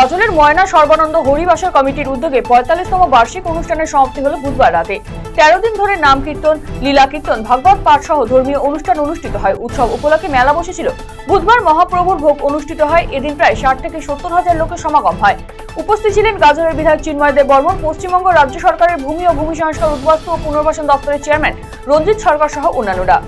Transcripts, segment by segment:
গাজলের ময়না সর্বানন্দ হরিবাসর কমিটির উদ্যোগে ৪৫তম বার্ষিক অনুষ্ঠানের সমাপ্তি হল বুধবার রাতে। ১৩ দিন ধরে নাম কীর্তন, লীলা কীর্তন, ভাগবত পাঠ সহ ধর্মীয় অনুষ্ঠান অনুষ্ঠিত হয়। উৎসব উপলক্ষে মেলা বসেছিল। বুধবার মহাপ্রভুর ভোগ অনুষ্ঠিত হয়। এদিন প্রায় ৬০ থেকে ৭০ হাজার লোকের সমাগম হয়। উপস্থিত ছিলেন গাজলের বিধায়ক চিন্ময় দেব বর্মন, পশ্চিমবঙ্গ রাজ্য সরকারের ভূমি ও ভূমি সংস্কার, উদ্বাস্তু ও পুনর্বাসন দপ্তরের চেয়ারম্যান রঞ্জিত সরকার সহ অন্যান্যরা।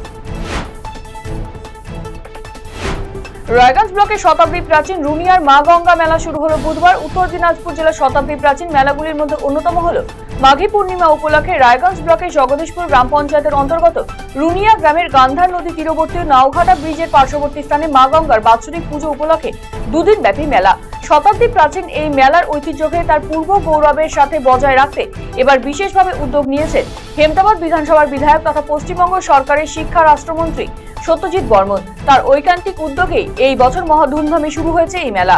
রায়গঞ্জ ব্লকের শতাব্দী প্রাচীন রুনিয়ার মা গঙ্গা মেলা শুরু হলো বুধবার। উত্তর দিনাজপুর জেলার শতাব্দী প্রাচীন মেলাগুলির মধ্যে অন্যতম হল মাঘী পূর্ণিমা উপলক্ষে রায়গঞ্জ ব্লকের জগদীশপুর গ্রাম পঞ্চায়েতের অন্তর্গত রুনিয়া গ্রামের গান্ধার নদী তীরবর্তী নাওঘাটা ব্রিজের পার্শ্ববর্তী স্থানে মা গঙ্গার বাৎসরিক পুজো উপলক্ষে দুদিন ব্যাপী মেলা। শতাব্দী প্রাচীন এই মেলার ঐতিহ্যকে তার পূর্ব গৌরবের সাথে বজায় রাখতে এবার বিশেষভাবে উদ্যোগ নিয়েছেন হেমতাবাদ বিধানসভার বিধায়ক তথা পশ্চিমবঙ্গ সরকারের শিক্ষা রাষ্ট্রমন্ত্রী সত্যজিৎ বর্মন। তার ঐকান্তিক উদ্যোগেই এই বছর মহা ধুমধামে শুরু হয়েছে এই মেলা।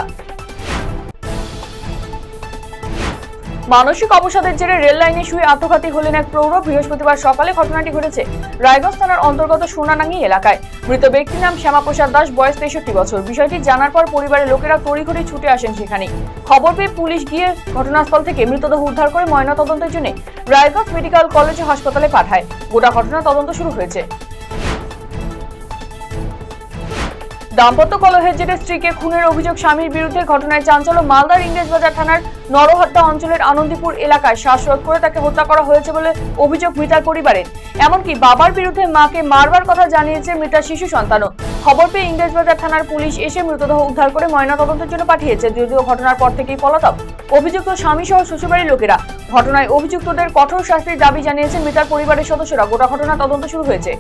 মানসিক অবসাদের জেরে রেল লাইনে শুয়ে আত্মঘাতী হলেন এক প্রৌঢ়। বৃহস্পতিবার সকালে ঘটনাটি ঘটেছে রায়গঞ্জ থানার অন্তর্গত সোনানাঙ্গি এলাকায়। মৃত ব্যক্তির নাম শ্যামাপ্রসাদ দাস, বয়স ৬৩ বছর। বিষয়টি জানার পর পরিবারের লোকেরা তড়িঘড়ি ছুটে আসেন সেখানে। খবর পেয়ে পুলিশ গিয়ে ঘটনাস্থল থেকে মৃতদেহ উদ্ধার করে ময়নাতদন্তের জন্য রায়গঞ্জ মেডিকেল কলেজ ও হাসপাতালে পাঠায়। গোটা ঘটনা তদন্ত শুরু হয়েছে। দাম্পত্য কলহের জেরে স্ত্রীকে খুনের অভিযোগ স্বামীর বিরুদ্ধে। ঘটনায় চাঞ্চল্য মালদার ইংরেজবাজার থানার নরহট্টা অঞ্চলের আনন্দীপুর এলাকায়। শ্বাসরোধ করে তাকে হত্যা করা হয়েছে বলে অভিযোগ মৃতার পরিবারের। এমনকি বাবার বিরুদ্ধে মাকে মারবার কথা জানিয়েছে মৃতার শিশু সন্তানও। খবর পেয়ে ইংরেজবাজার থানার পুলিশ এসে মৃতদেহ উদ্ধার করে ময়নাতদন্তের জন্য পাঠিয়েছে। যদিও ঘটনার পর থেকেই পলাতক অভিযুক্ত স্বামী সহ শ্বশুরবাড়ির লোকেরা। ঘটনায় অভিযুক্তদের কঠোর শাস্তির দাবি জানিয়েছেন মৃতার পরিবারের সদস্যরা। গোটা ঘটনা তদন্ত শুরু হয়েছে।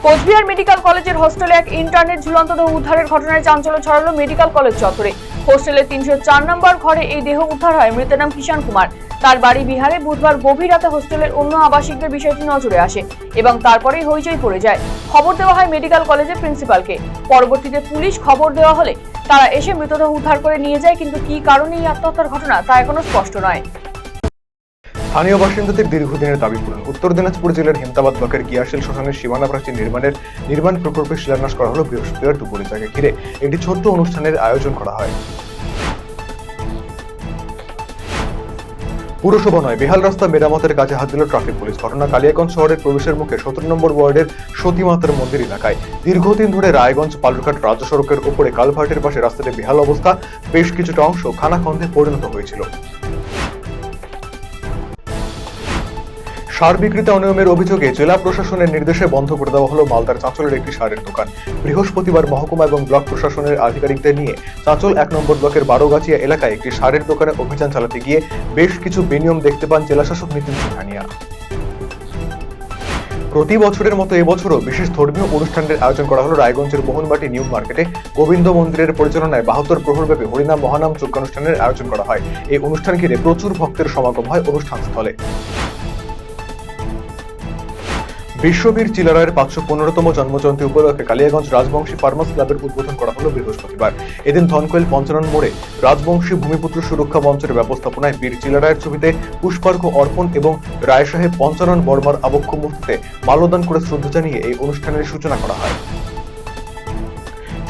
কোচবিহার মেডিকেল কলেজের হোস্টেলে এক ইন্টার্নের ঝুলন্ত দেহ উদ্ধারের ঘটনায় চাঞ্চল্য ছড়ালো মেডিকেল কলেজ চত্বরে। হোস্টেলের ৩০৪ নম্বর ঘরে এই দেহ উদ্ধার হয়। মৃতের নাম কিষান কুমার। তার বাড়ি বিহারে। বুধবার গভীর রাতে হোস্টেলের অন্য আবাসিকদের বিষয়টি নজরে আসে এবং তারপরেই হইচই পড়ে যায়। খবর দেওয়া হয় মেডিকেল কলেজের প্রিন্সিপালকে। পরবর্তীতে পুলিশ খবর দেওয়া হলে তারা এসে মৃতদেহ উদ্ধার করে নিয়ে যায়, কিন্তু কি কারণে এই আত্মহত্যার ঘটনা তা এখনো স্পষ্ট নয়। স্থানীয় বাসিন্দাদের দীর্ঘদিনের দাবি পূরণ। উত্তর দিনাজপুর জেলার হেমতাবাদ ব্লকের গিয়াশিল শ্মশানের সীমানা প্রাচীর নির্মাণ প্রকল্পের শিলান্যাস করা হলো বৃহস্পতিবার দুপুরে। যাকে ঘিরে একটি ছোট্ট অনুষ্ঠানের আয়োজন করা হয়। পুরসভা নয়, বেহাল রাস্তা মেরামতের কাজে হাত দিল ট্রাফিক পুলিশ। ঘটনা কালিয়াগঞ্জ শহরের প্রবেশের মুখে ১৭ নম্বর ওয়ার্ডের সতীমাতার মন্দির এলাকায়। দীর্ঘদিন ধরে রায়গঞ্জ পালুরঘাট রাজ্য সড়কের উপরে কালভার্টের পাশে রাস্তাটি বেহাল অবস্থা। বেশ কিছুটা অংশ খানাখন্দে পরিণত হয়েছিল। সার বিক্রিতে অনিয়মের অভিযোগে জেলা প্রশাসনের নির্দেশে বন্ধ করে দেওয়া হলো মালদার চাঁচলের একটি সারের দোকান। বৃহস্পতিবার মহকুমা এবং ব্লক প্রশাসনের আধিকারিকদের নিয়ে চাঁচল ১ নম্বর ব্লকের বারোগাছিয়া এলাকায় একটি সারের দোকানে অভিযান চালাতে গিয়ে বেশ কিছু বেনিয়ম দেখতে পান জেলাশাসক নীতিন সিংহানিয়া। প্রতি বছরের মতো এবছরও বিশেষ ধর্মীয় অনুষ্ঠানের আয়োজন করা হলো রায়গঞ্জের মোহনবাটি নিউ মার্কেটে। গোবিন্দ মন্দিরের পরিচালনায় ৭২ প্রহরব্যাপী হরিনাম মহানাম যজ্ঞানুষ্ঠানের আয়োজন করা হয়। এই অনুষ্ঠান ঘিরে প্রচুর ভক্তের সমাগম হয় অনুষ্ঠানস্থলে। বিশ্ববীর চিলারায়ের ৫১৫তম জন্মজয়ন্তী উপলক্ষে কালিয়াগঞ্জ রাজবংশী ফার্মার্স ক্লাবের উদ্বোধন করা হলো বৃহস্পতিবার। এদিন ধনকোয়েল পঞ্চানন মোড়ে রাজবংশী ভূমিপুত্র সুরক্ষা মঞ্চের ব্যবস্থাপনায় বীর চিলারায়ের ছবিতে পুষ্পার্ঘ অর্পণ এবং রায় সাহেব পঞ্চানন বর্মার আবক্ষ মূর্তিতে মাল্যদান করে শ্রদ্ধা জানিয়ে এই অনুষ্ঠানের সূচনা করা হয়।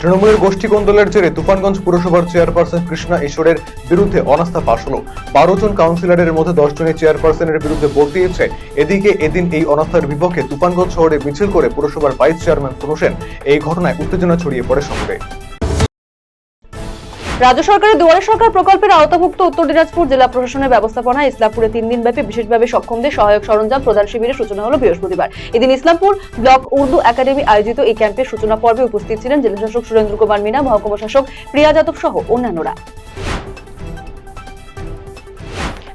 তৃণমূলের গোষ্ঠী কোন্দলের জেরে তুফানগঞ্জ পুরসভার চেয়ারপারসন কৃষ্ণা ঈশ্বরের বিরুদ্ধে অনাস্থা পাশ হলো। ১২ জন কাউন্সিলরের মধ্যে ১০ জনই চেয়ারপারসনের বিরুদ্ধে ভোট দিয়েছে। এদিকে এদিন এই অনাস্থার বিপক্ষে তুফানগঞ্জ শহরে মিছিল করে পুরসভার ভাইস চেয়ারম্যান প্রণসেন। এই ঘটনায় উত্তেজনা ছড়িয়ে পড়ে শহরে। রাজ্য সরকারের দুয়ারে সরকার প্রকল্পের আওতাভুক্ত উত্তর দিনাজপুর জেলা প্রশাসনের ব্যবস্থাপনায় ইসলামপুরে 3 দিনব্যাপী বিশেষভাবে সক্ষমদের সহায়ক সরঞ্জাম প্রদান শিবিরের সূচনা হলো বৃহস্পতিবার। এদিন ইসলামপুর ব্লক উর্দু একাডেমি আয়োজিত এই ক্যাম্পের সূচনা পর্বে উপস্থিত ছিলেন জেলাশাসক সুরেন্দ্র কুমার মিনা, মহকুমা শাসক প্রিয়া যাদব সহ অন্যান্যরা।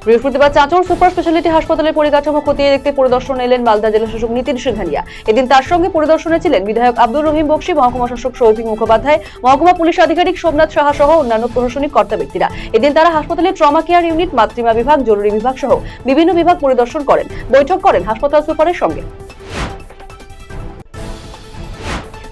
বৃহস্পতিবার চাঁচল সুপার স্পেশালিটি হাসপাতালের পরিকাঠামো খতিয়ে দেখতে পরিদর্শনে এলেন মালদা জেলাশাসক নীতিন সিংহানিয়া। এদিন তার সঙ্গে পরিদর্শনে ছিলেন বিধায়ক আব্দুর রহিম বক্সী, মহকুমা শাসক সৌভিক মুখোপাধ্যায়, মহকুমা পুলিশ আধিকারিক সোমনাথ সাহা সহ অন্যান্য প্রশাসনিক কর্তা ব্যক্তিরা। এদিন তারা হাসপাতালের ট্রমা কেয়ার ইউনিট, মাতৃমা বিভাগ, জরুরি বিভাগ সহ বিভিন্ন বিভাগ পরিদর্শন করেন, বৈঠক করেন হাসপাতাল সুপারের সঙ্গে।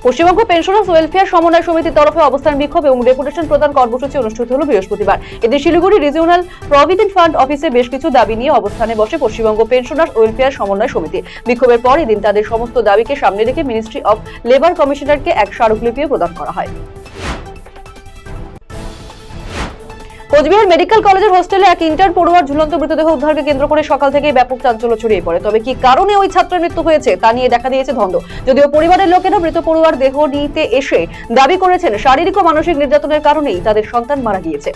পশ্চিমবঙ্গ পেনশনার্স ওয়েলফেয়ার সমন্বয় সমিতির তরফে অবস্থান বিক্ষোভ এবং ডেপুটেশন প্রদান কর্মসূচি অনুষ্ঠিত হল বৃহস্পতিবার। এদিন শিলিগুড়ি রিজিওনাল প্রভিডেন্ট ফান্ড অফিসে বেশ কিছু দাবি নিয়ে অবস্থানে বসে পশ্চিমবঙ্গ পেনশনার্স ওয়েলফেয়ার সমন্বয় সমিতি। বিক্ষোভের পর এদিন তাদের সমস্ত দাবিকে সামনে রেখে মিনিস্ট্রি অফ লেবার কমিশনারকে এক স্মারকলিপিও প্রদান করা হয়। কোচবিহার মেডিকেল কলেজের হোস্টেলে এক ইন্টার্ন পড়ুয়ার ঝুলন্ত মৃতদেহ উদ্ধারকে কেন্দ্র করে সকাল থেকেই ব্যাপক চাঞ্চল্য ছড়িয়ে পড়ে। তবে কি কারণে ওই ছাত্রের মৃত্যু হয়েছে তা নিয়ে দেখা দিয়েছে ধন্দ। যদিও পরিবারের লোকেরা মৃত পড়ুয়ার দেহ নিতে এসে দাবি করেছেন শারীরিক ও মানসিক নির্যাতনের কারণেই তাদের সন্তান মারা গিয়েছে।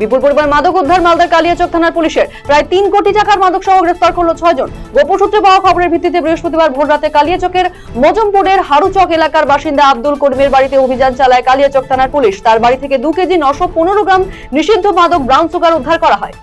বিপুল পরিমাণ মাদক উদ্ধার মালদার কালিয়াচক থানার পুলিশের। প্রায় 3 কোটি টাকার মাদক সহ গ্রেফতার করলো 6 জন। গোপন সূত্রে পাওয়া খবরের ভিত্তিতে বৃহস্পতিবার ভোররাতে কালিয়াচকের মজমপুরের হারুচক এলাকার বাসিন্দা আব্দুল করিমের বাড়িতে অভিযান চালায় কালিয়াচক থানার পুলিশ। তার বাড়ি থেকে 2 কেজি 915 গ্রাম নিষিদ্ধ মাদক ব্রাউন সুগার উদ্ধার করা হয়।